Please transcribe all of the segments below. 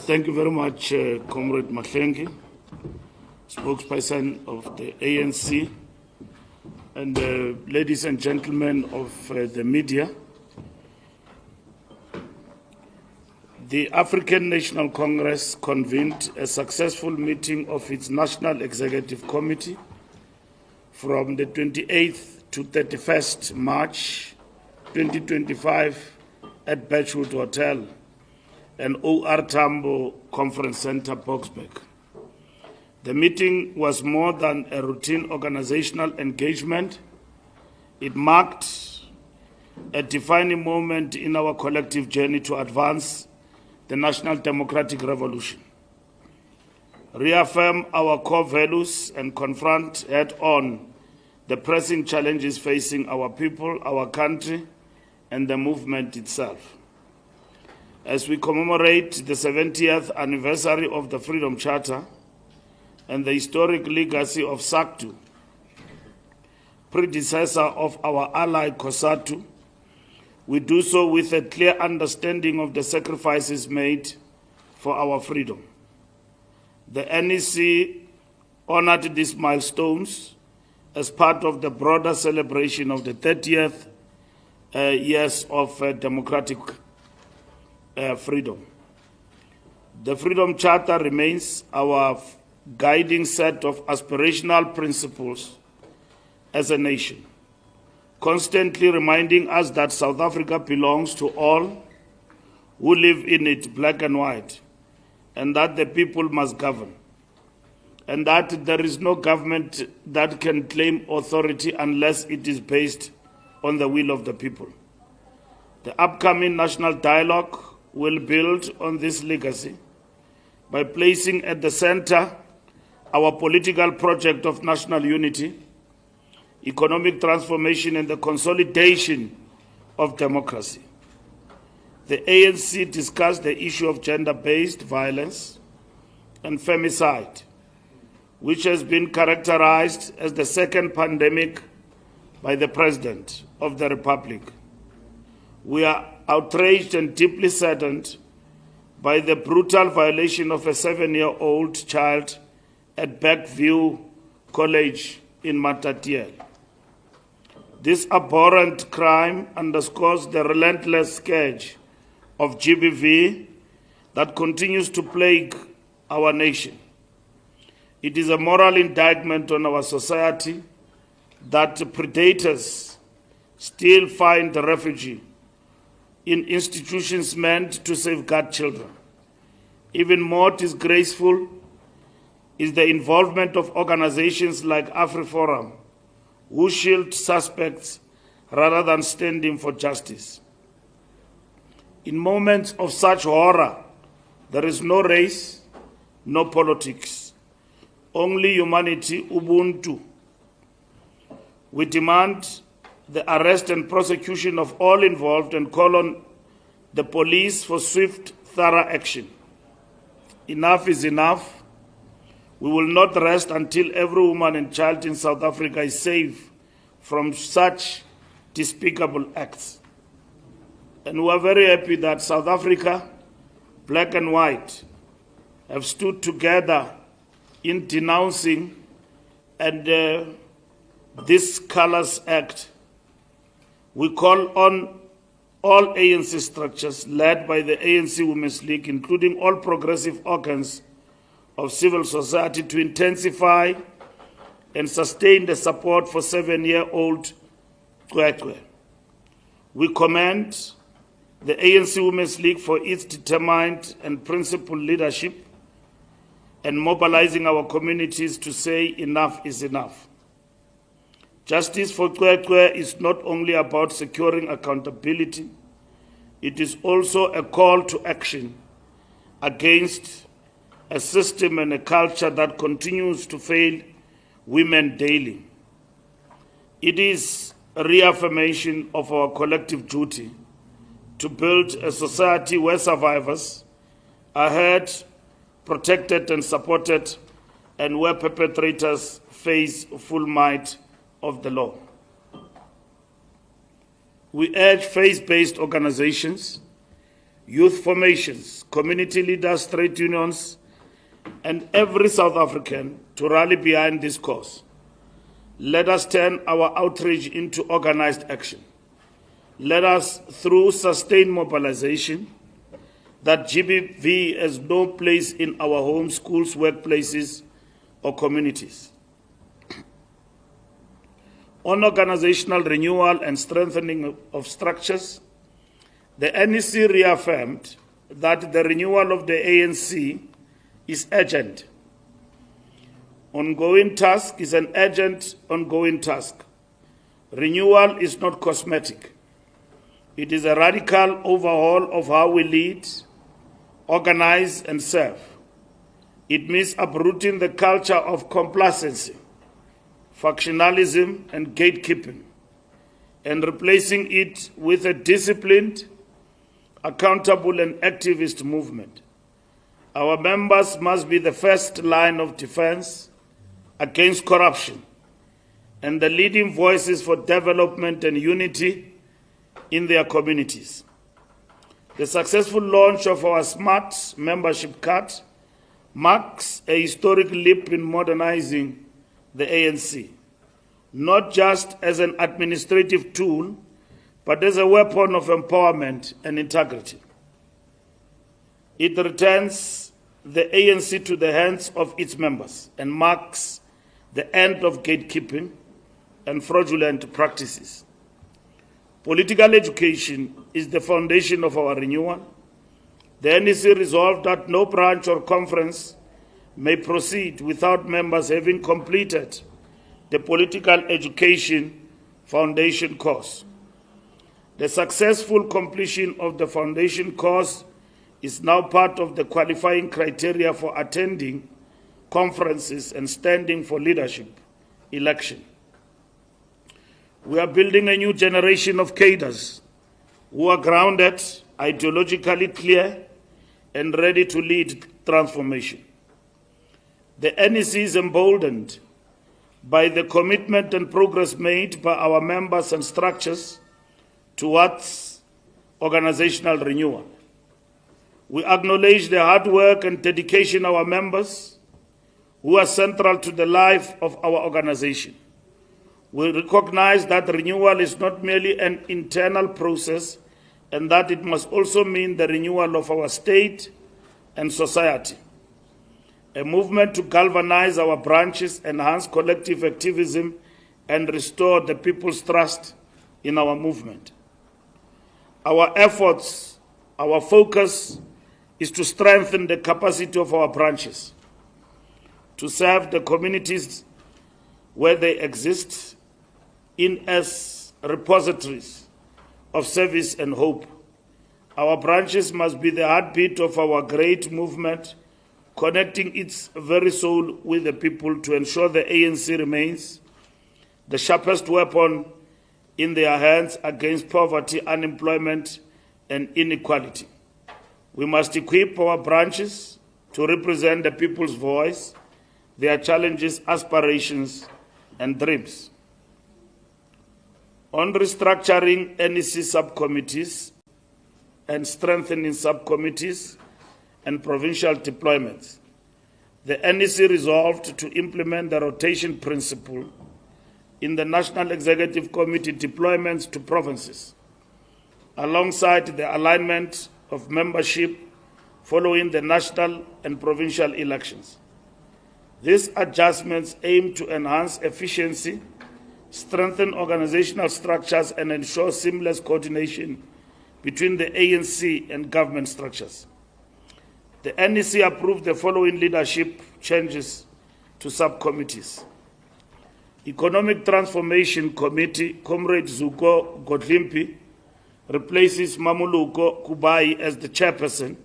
Thank you very much, Comrade Mahlengi, spokesperson of the ANC, and ladies and gentlemen of the media. The African National Congress convened a successful meeting of its National Executive Committee from the 28th to 31st March 2025 at Birchwood Hotel and OR Tambo Conference Center, Boksburg. The meeting was more than a routine organizational engagement. It marked a defining moment in our collective journey to advance the national democratic revolution, reaffirm our core values, and confront head-on the pressing challenges facing our people, our country, and the movement itself. As we commemorate the 70th anniversary of the Freedom Charter and the historic legacy of SACTU, predecessor of our ally COSATU, we do so with a clear understanding of the sacrifices made for our freedom. The NEC honored these milestones as part of the broader celebration of the 30th years of democratic freedom. The Freedom Charter remains our guiding set of aspirational principles as a nation, constantly reminding us that South Africa belongs to all who live in it, black and white, and that the people must govern, and that there is no government that can claim authority unless it is based on the will of the people. The upcoming national dialogue will build on this legacy by placing at the center our political project of national unity, economic transformation, and the consolidation of democracy. The ANC discussed the issue of gender-based violence and femicide, which has been characterized as the second pandemic by the President of the Republic. We are outraged and deeply saddened by the brutal violation of a 7-year-old child at Bergview College in Matatiele. This abhorrent crime underscores the relentless scourge of GBV that continues to plague our nation. It is a moral indictment on our society that predators still find refuge in institutions meant to safeguard children. Even more disgraceful is the involvement of organizations like AfriForum, who shield suspects rather than standing for justice. In moments of such horror, there is no race, no politics, only humanity, Ubuntu. We demand the arrest and prosecution of all involved and call on the police for swift, thorough action. Enough is enough. We will not rest until every woman and child in South Africa is safe from such despicable acts. And we are very happy that South Africa, black and white, have stood together in denouncing and this callous act. We call on all ANC structures led by the ANC Women's League, including all progressive organs of civil society, to intensify and sustain the support for 7-year-old Kwekwe. We commend the ANC Women's League for its determined and principled leadership and mobilizing our communities to say enough is enough. Justice for Kwekwe is not only about securing accountability, it is also a call to action against a system and a culture that continues to fail women daily. It is a reaffirmation of our collective duty to build a society where survivors are heard, protected, and supported, and where perpetrators face full might of the law. We urge faith-based organizations youth formations, community leaders, trade unions, and every South African to rally behind this cause. Let us turn our outreach into organized action. Let us, through sustained mobilization, that GBV has no place in our homes, schools, workplaces, or communities. On organizational renewal and strengthening of structures, the NEC reaffirmed that the renewal of the ANC is urgent. Ongoing task is an urgent, ongoing task. Renewal is not cosmetic. It is a radical overhaul of how we lead, organize, and serve. It means uprooting the culture of complacency, factionalism, and gatekeeping, and replacing it with a disciplined, accountable, and activist movement. Our members must be the first line of defense against corruption and the leading voices for development and unity in their communities. The successful launch of our Smart membership card marks a historic leap in modernizing the ANC, not just as an administrative tool, but as a weapon of empowerment and integrity. It returns the ANC to the hands of its members and marks the end of gatekeeping and fraudulent practices. Political education is the foundation of our renewal. The NEC resolved that no branch or conference may proceed without members having completed the political education foundation course. The successful completion of the foundation course is now part of the qualifying criteria for attending conferences and standing for leadership election. We are building a new generation of cadres who are grounded, ideologically clear, and ready to lead transformation. The NEC is emboldened by the commitment and progress made by our members and structures towards organizational renewal. We acknowledge the hard work and dedication of our members who are central to the life of our organization. We recognize that renewal is not merely an internal process and that it must also mean the renewal of our state and society. A movement to galvanize our branches, enhance collective activism, and restore the people's trust in our movement. Our efforts, our focus is to strengthen the capacity of our branches, to serve the communities where they exist in as repositories of service and hope. Our branches must be the heartbeat of our great movement, connecting its very soul with the people to ensure the ANC remains the sharpest weapon in their hands against poverty, unemployment, and inequality. We must equip our branches to represent the people's voice, their challenges, aspirations, and dreams. On restructuring NEC subcommittees and strengthening subcommittees and provincial deployments, the NEC resolved to implement the rotation principle in the National Executive Committee deployments to provinces, alongside the alignment of membership following the national and provincial elections. These adjustments aim to enhance efficiency, strengthen organizational structures, and ensure seamless coordination between the ANC and government structures. The NEC approved the following leadership changes to subcommittees. Economic Transformation Committee, Comrade Zuko Godlimpi replaces Mamuluko Kubai as the chairperson,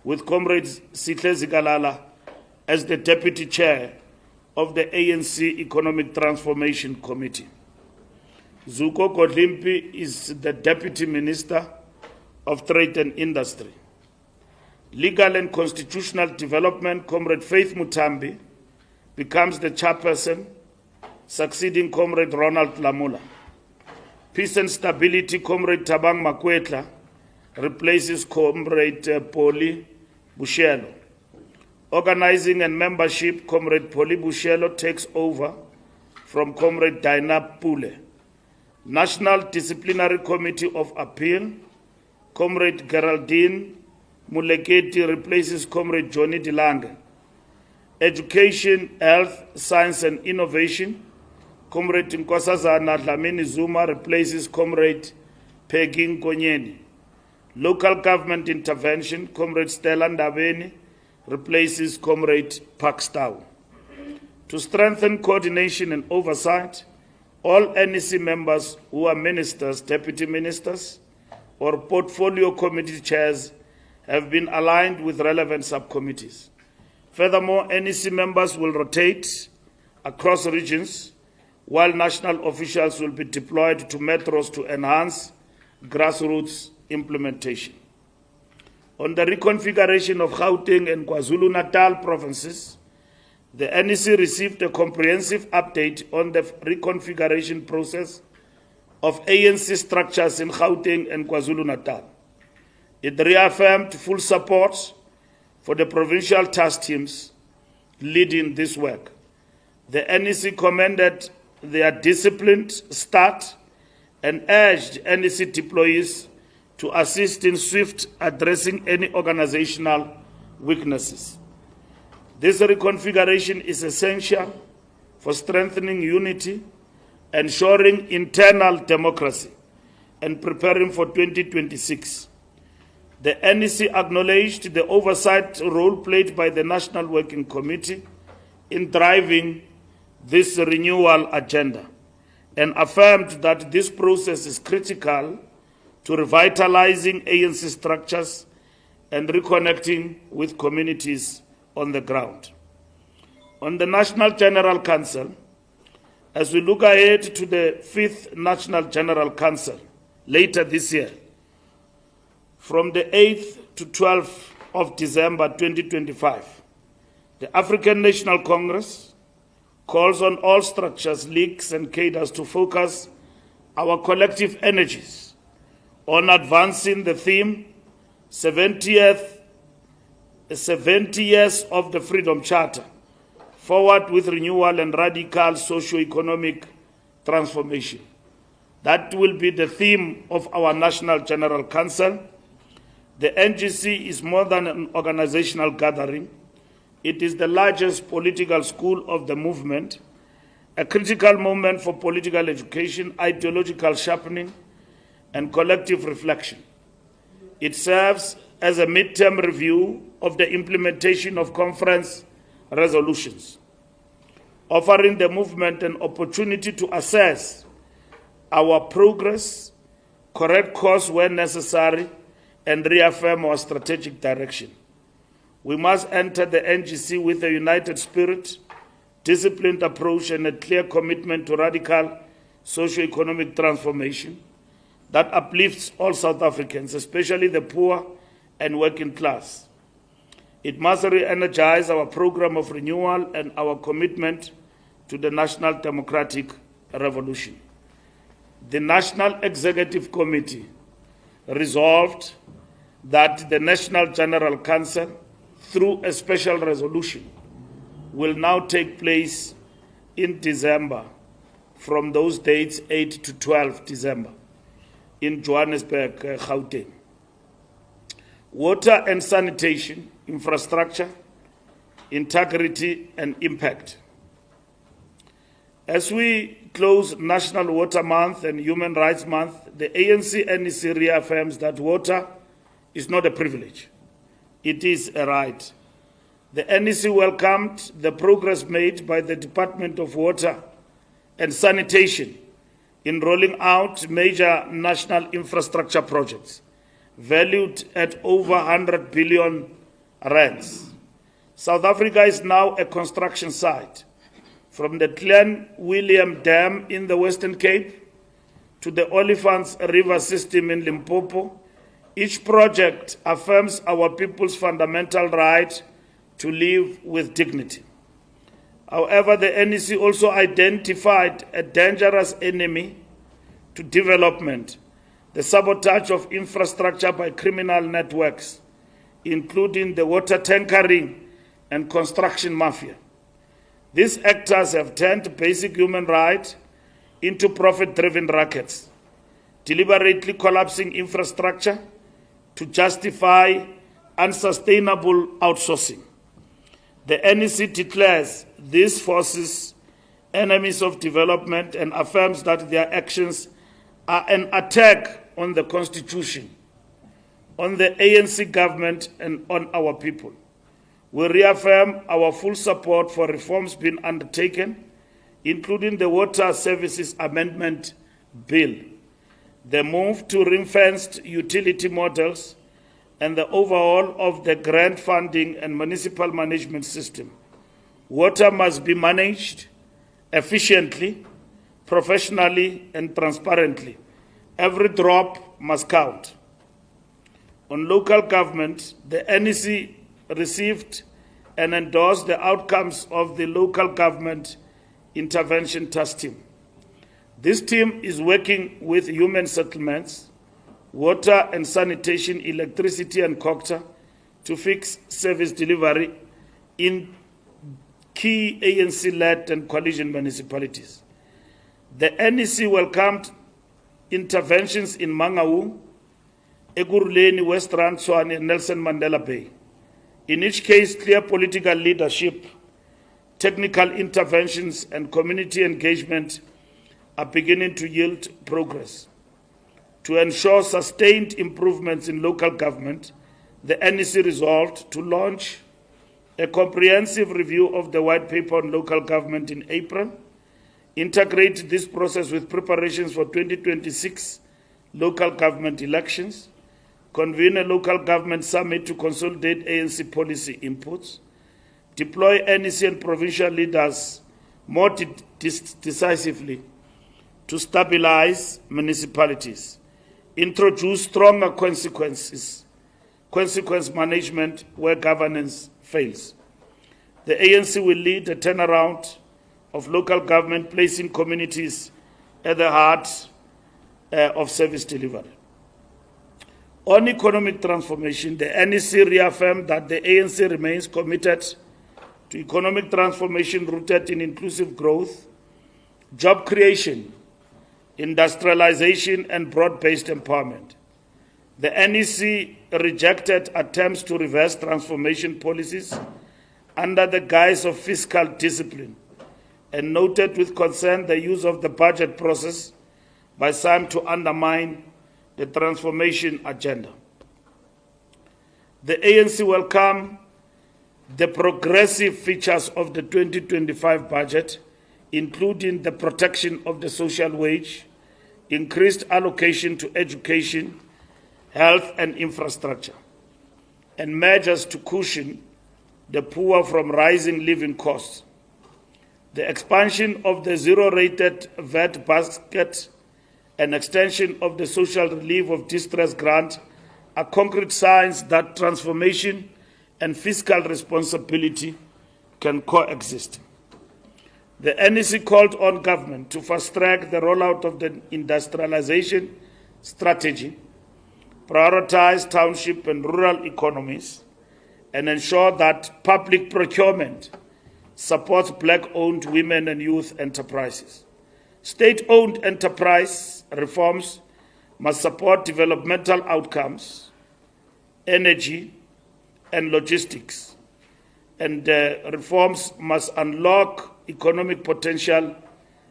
with Comrade Sihle Zikalala as the deputy chair of the ANC Economic Transformation Committee. Zuko Godlimpi is the Deputy Minister of Trade and Industry. Legal and Constitutional Development, Comrade Faith Mutambi becomes the chairperson, succeeding Comrade Ronald Lamula. Peace and Stability, Comrade Tabang Makwetla replaces Comrade Poli Bushelo. Organizing and membership, Comrade Poli Bushelo takes over from Comrade Dinah Pule. National Disciplinary Committee of Appeal, Comrade Geraldine Muleketi replaces Comrade Johnny Dilange. Education, Health, Science and Innovation, Comrade Nkosazana Dlamini Zuma replaces Comrade Peggy Konyeni. Local Government Intervention, Comrade Stella Ndabeni replaces Comrade Pakstow. To strengthen coordination and oversight, all NEC members who are ministers, deputy ministers, or portfolio committee chairs have been aligned with relevant subcommittees. Furthermore, NEC members will rotate across regions, while national officials will be deployed to metros to enhance grassroots implementation. On the reconfiguration of Gauteng and KwaZulu-Natal provinces, the NEC received a comprehensive update on the reconfiguration process of ANC structures in Gauteng and KwaZulu-Natal. It reaffirmed full support for the provincial task teams leading this work. The NEC commended their disciplined start and urged NEC deployees to assist in swift addressing any organizational weaknesses. This reconfiguration is essential for strengthening unity, ensuring internal democracy, and preparing for 2026. The NEC acknowledged the oversight role played by the National Working Committee in driving this renewal agenda and affirmed that this process is critical to revitalizing ANC structures and reconnecting with communities on the ground. On the National General Council, as we look ahead to the 5th National General Council later this year, from the 8th to 12th of December 2025, the African National Congress calls on all structures, leagues and cadres to focus our collective energies on advancing the theme 70 years of the Freedom Charter, forward with renewal and radical socio-economic transformation. That will be the theme of our National General Council. The NGC is more than an organizational gathering. It is the largest political school of the movement, a critical moment for political education, ideological sharpening, and collective reflection. It serves as a midterm review of the implementation of conference resolutions, offering the movement an opportunity to assess our progress, correct course where necessary, and reaffirm our strategic direction. We must enter the NGC with a united spirit, disciplined approach, and a clear commitment to radical socio-economic transformation that uplifts all South Africans, especially the poor and working class. It must re-energize our program of renewal and our commitment to the national democratic revolution. The National Executive Committee resolved that the National General Council, through a special resolution, will now take place in December, from those dates 8 to 12 December, in Johannesburg, Gauteng. Water and sanitation, infrastructure, integrity and impact. As we close National Water Month and Human Rights Month, the ANC-NEC reaffirms that water is not a privilege. It is a right. The NEC welcomed the progress made by the Department of Water and Sanitation in rolling out major national infrastructure projects valued at over 100 billion rands. South Africa is now a construction site, from the Clan William Dam in the Western Cape to the Olifants River system in Limpopo. Each project affirms our people's fundamental right to live with dignity. However, the NEC also identified a dangerous enemy to development, the sabotage of infrastructure by criminal networks, including the water tankering and construction mafia. These actors have turned basic human rights into profit-driven rackets, deliberately collapsing infrastructure to justify unsustainable outsourcing. The NEC declares these forces enemies of development and affirms that their actions are an attack on the Constitution, on the ANC government, and on our people. We reaffirm our full support for reforms being undertaken, including the Water Services Amendment Bill, the move to ring-fenced utility models, and the overhaul of the grant funding and municipal management system. Water must be managed efficiently, professionally, and transparently. Every drop must count. On local government, the NEC received and endorsed the outcomes of the Local Government Intervention Task Team. This team is working with human settlements, water and sanitation, electricity and COGTA to fix service delivery in key ANC-led and coalition municipalities. The NEC welcomed interventions in Mangaung, Ekurhuleni, West Rand, Tshwane, and Nelson Mandela Bay. In each case, clear political leadership, technical interventions, and community engagement are beginning to yield progress. To ensure sustained improvements in local government, the NEC resolved to launch a comprehensive review of the white paper on local government in April, integrate this process with preparations for 2026 local government elections, convene a local government summit to consolidate ANC policy inputs, deploy NEC and provincial leaders more decisively to stabilize municipalities, introduce stronger consequence management where governance fails. The ANC will lead a turnaround of local government, placing communities at the heart of service delivery. On economic transformation, the NEC reaffirmed that the ANC remains committed to economic transformation rooted in inclusive growth, job creation, industrialization, and broad-based empowerment. The NEC rejected attempts to reverse transformation policies under the guise of fiscal discipline and noted with concern the use of the budget process by some to undermine the transformation agenda. The ANC welcomed the progressive features of the 2025 budget, including the protection of the social wage, increased allocation to education, health and infrastructure, and measures to cushion the poor from rising living costs. The expansion of the zero-rated VAT basket and extension of the social relief of distress grant are concrete signs that transformation and fiscal responsibility can coexist. The NEC called on government to fast-track the rollout of the industrialization strategy, prioritize township and rural economies, and ensure that public procurement supports black-owned women and youth enterprises. State-owned enterprise reforms must support developmental outcomes, energy, and logistics, and reforms must unlock economic potential,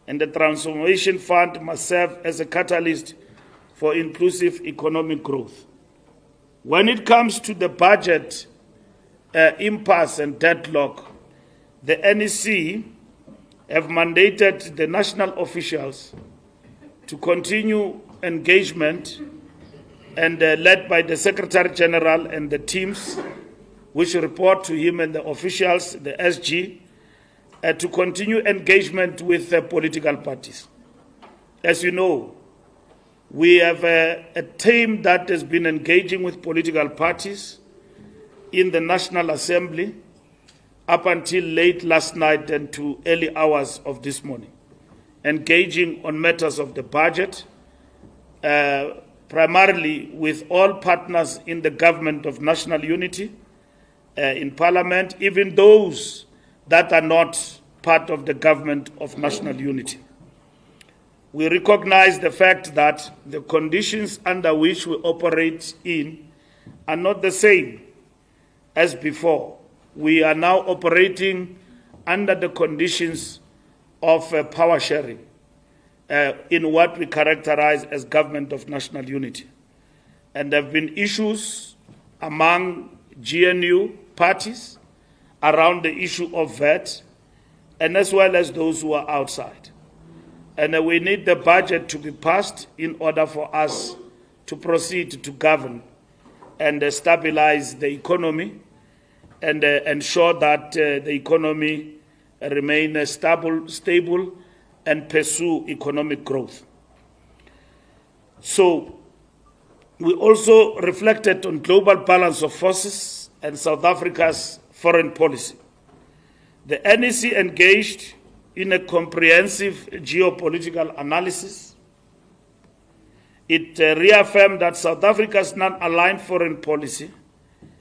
and the Transformation Fund must serve as a catalyst for inclusive economic growth. When it comes to the budget impasse and deadlock, the NEC have mandated the national officials to continue engagement and led by the Secretary General and the teams which report to him and the officials, the SG, to continue engagement with the political parties. As you know, we have a team that has been engaging with political parties in the National Assembly up until late last night and to early hours of this morning, engaging on matters of the budget, primarily with all partners in the government of national unity, in parliament, even those that are not part of the government of national unity. We recognize the fact that the conditions under which we operate in are not the same as before. We are now operating under the conditions of power sharing in what we characterize as government of national unity. And there have been issues among GNU parties around the issue of VAT, and as well as those who are outside. And we need the budget to be passed in order for us to proceed to govern and stabilize the economy and ensure that the economy remain stable and pursue economic growth. So we also reflected on global balance of forces and South Africa's foreign policy. The NEC engaged in a comprehensive geopolitical analysis. It reaffirmed that South Africa's non-aligned foreign policy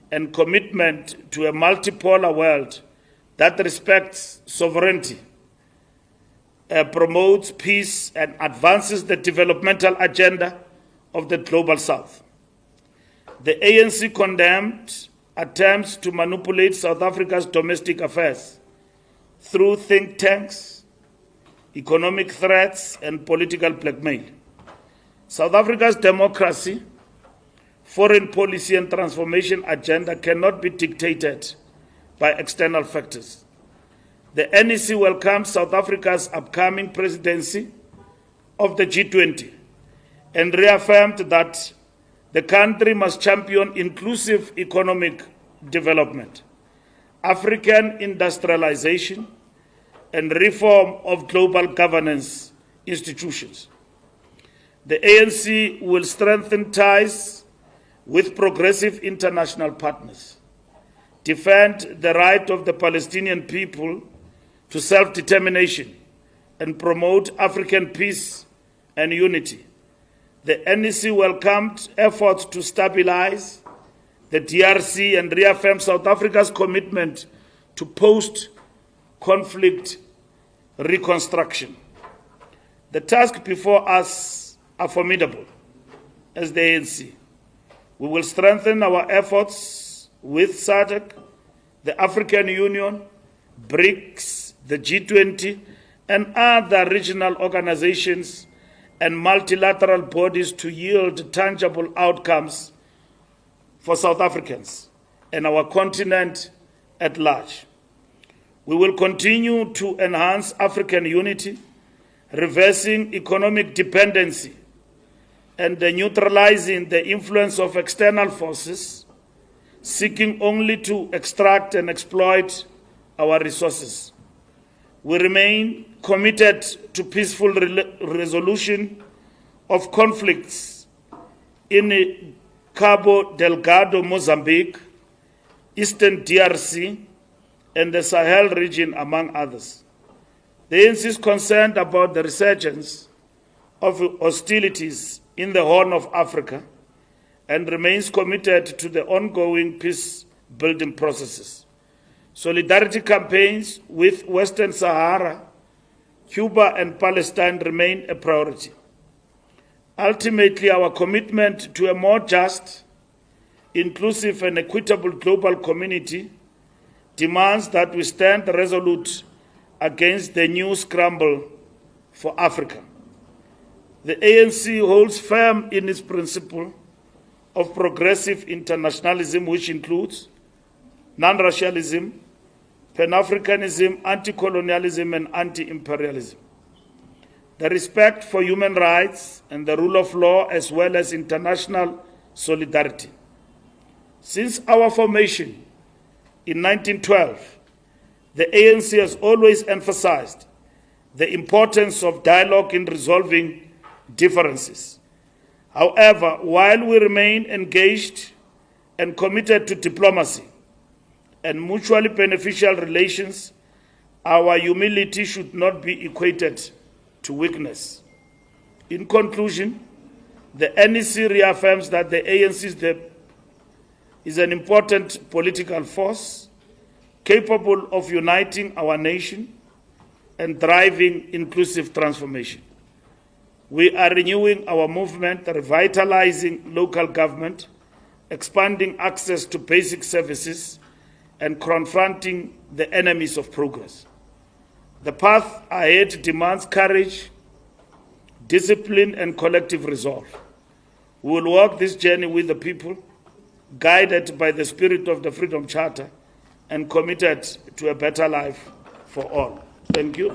and commitment to a multipolar world that respects sovereignty, promotes peace, and advances the developmental agenda of the Global South. The ANC condemned attempts to manipulate South Africa's domestic affairs through think tanks, economic threats, and political blackmail. South Africa's democracy, foreign policy, and transformation agenda cannot be dictated by external factors. The NEC welcomes South Africa's upcoming presidency of the G20 and reaffirmed that the country must champion inclusive economic development, African industrialization, and reform of global governance institutions. The ANC will strengthen ties with progressive international partners, defend the right of the Palestinian people to self-determination, and promote African peace and unity. The NEC welcomed efforts to stabilize the DRC and reaffirmed South Africa's commitment to post-conflict reconstruction. The task before us are formidable as the ANC. We will strengthen our efforts with SADC, the African Union, BRICS, the G20, and other regional organizations and multilateral bodies to yield tangible outcomes for South Africans and our continent at large. We will continue to enhance African unity, reversing economic dependency and neutralizing the influence of external forces, seeking only to extract and exploit our resources. We remain committed to peaceful resolution of conflicts in Cabo Delgado, Mozambique, Eastern DRC, and the Sahel region, among others. The ANC is concerned about the resurgence of hostilities in the Horn of Africa and remains committed to the ongoing peace-building processes. Solidarity campaigns with Western Sahara, Cuba, and Palestine remain a priority. Ultimately, our commitment to a more just, inclusive, and equitable global community demands that we stand resolute against the new scramble for Africa. The ANC holds firm in its principle of progressive internationalism, which includes non-racialism, Pan-Africanism, anti-colonialism, and anti-imperialism. The respect for human rights and the rule of law, as well as international solidarity. Since our formation in 1912, the ANC has always emphasized the importance of dialogue in resolving differences. However, while we remain engaged and committed to diplomacy and mutually beneficial relations, our humility should not be equated to weakness. In conclusion, The NEC reaffirms that the ANC is an important political force capable of uniting our nation and driving inclusive transformation. We are renewing our movement, revitalizing local government, expanding access to basic services, and confronting the enemies of progress. The path ahead demands courage, discipline, and collective resolve. We will walk this journey with the people, guided by the spirit of the Freedom Charter and committed to a better life for all. Thank you.